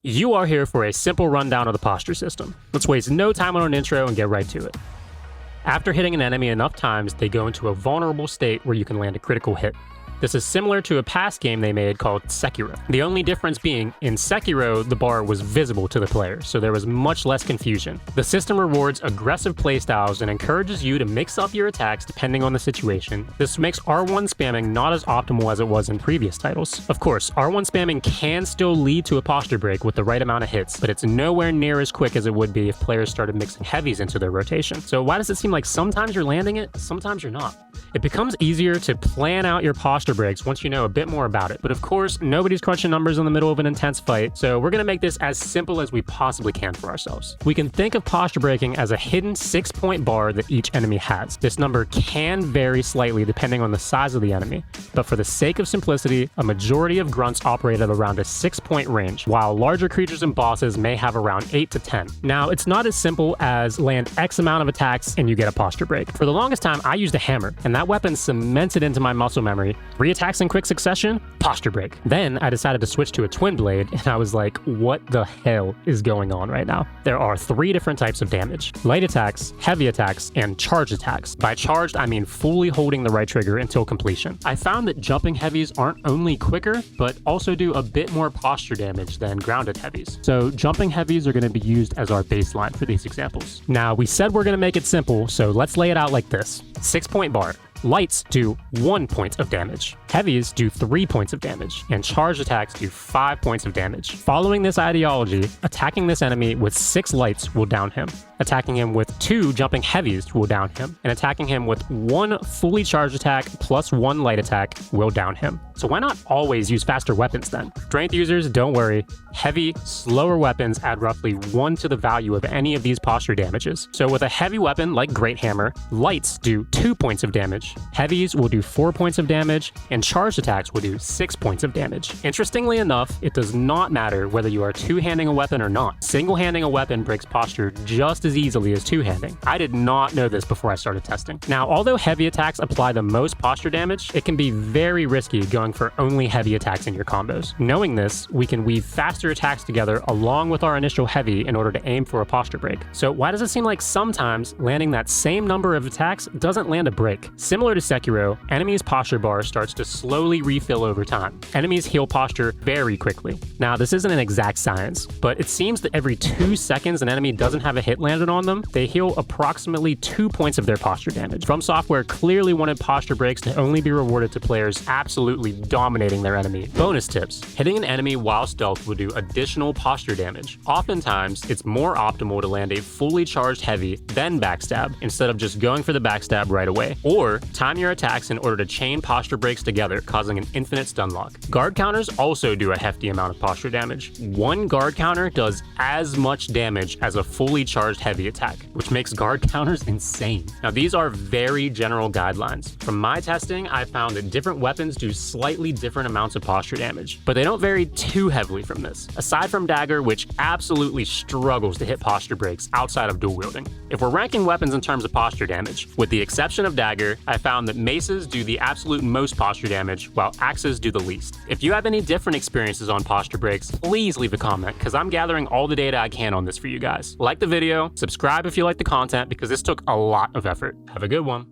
You are here for a simple rundown of the posture system. Let's waste no time on an intro and get right to it. After hitting an enemy enough times, they go into a vulnerable state where you can land a critical hit. This is similar to a past game they made called Sekiro. The only difference being, in Sekiro, the bar was visible to the player, so there was much less confusion. The system rewards aggressive playstyles and encourages you to mix up your attacks depending on the situation. This makes R1 spamming not as optimal as it was in previous titles. Of course, R1 spamming can still lead to a posture break with the right amount of hits, but it's nowhere near as quick as it would be if players started mixing heavies into their rotation. So why does it seem like sometimes you're landing it, sometimes you're not? It becomes easier to plan out your posture breaks once you know a bit more about it. But of course, nobody's crunching numbers in the middle of an intense fight, so we're going to make this as simple as we possibly can for ourselves. We can think of posture breaking as a hidden 6-point bar that each enemy has. This number can vary slightly depending on the size of the enemy, but for the sake of simplicity, a majority of grunts operate at around a 6-point range, while larger creatures and bosses may have around 8 to 10. Now, it's not as simple as land X amount of attacks and you get a posture break. For the longest time, I used a hammer, and that weapon cemented into my muscle memory. 3 attacks in quick succession, posture break. Then I decided to switch to a twin blade, and I was like, what the hell is going on right now? There are 3 different types of damage: light attacks, heavy attacks, and charge attacks. By charged, I mean fully holding the right trigger until completion. I found that jumping heavies aren't only quicker, but also do a bit more posture damage than grounded heavies. So jumping heavies are going to be used as our baseline for these examples. Now, we said we're going to make it simple, so let's lay it out like this. 6-point bar. Lights do 1 point of damage, heavies do 3 points of damage, and charged attacks do 5 points of damage. Following this ideology, attacking this enemy with 6 lights will down him. Attacking him with 2 jumping heavies will down him, and attacking him with 1 fully charged attack plus 1 light attack will down him. So why not always use faster weapons then? Strength users, don't worry. Heavy, slower weapons add roughly 1 to the value of any of these posture damages. So with a heavy weapon like Great Hammer, lights do 2 points of damage, heavies will do 4 points of damage, and charged attacks will do 6 points of damage. Interestingly enough, it does not matter whether you are two-handing a weapon or not. Single-handing a weapon breaks posture just as easily as two-handing. I did not know this before I started testing. Now, although heavy attacks apply the most posture damage, it can be very risky going for only heavy attacks in your combos. Knowing this, we can weave faster attacks together along with our initial heavy in order to aim for a posture break. So why does it seem like sometimes landing that same number of attacks doesn't land a break? Similar to Sekiro, enemies' posture bar starts to slowly refill over time. Enemies heal posture very quickly. Now, this isn't an exact science, but it seems that every 2 seconds an enemy doesn't have a hit landed on them, they heal approximately 2 points of their posture damage. From Software clearly wanted posture breaks to only be rewarded to players absolutely dominating their enemy. Bonus tips: hitting an enemy while stealth will do additional posture damage. Oftentimes, it's more optimal to land a fully charged heavy, then backstab, instead of just going for the backstab right away. Or time your attacks in order to chain posture breaks together, causing an infinite stun lock. Guard counters also do a hefty amount of posture damage. 1 guard counter does as much damage as a fully charged heavy attack, which makes guard counters insane. Now, these are very general guidelines. From my testing, I found that different weapons do slightly different amounts of posture damage, but they don't vary too heavily from this, aside from Dagger, which absolutely struggles to hit posture breaks outside of dual wielding. If we're ranking weapons in terms of posture damage, with the exception of Dagger, I found that maces do the absolute most posture damage, while axes do the least. If you have any different experiences on posture breaks, please leave a comment, because I'm gathering all the data I can on this for you guys. Like the video, subscribe if you like the content, because this took a lot of effort. Have a good one.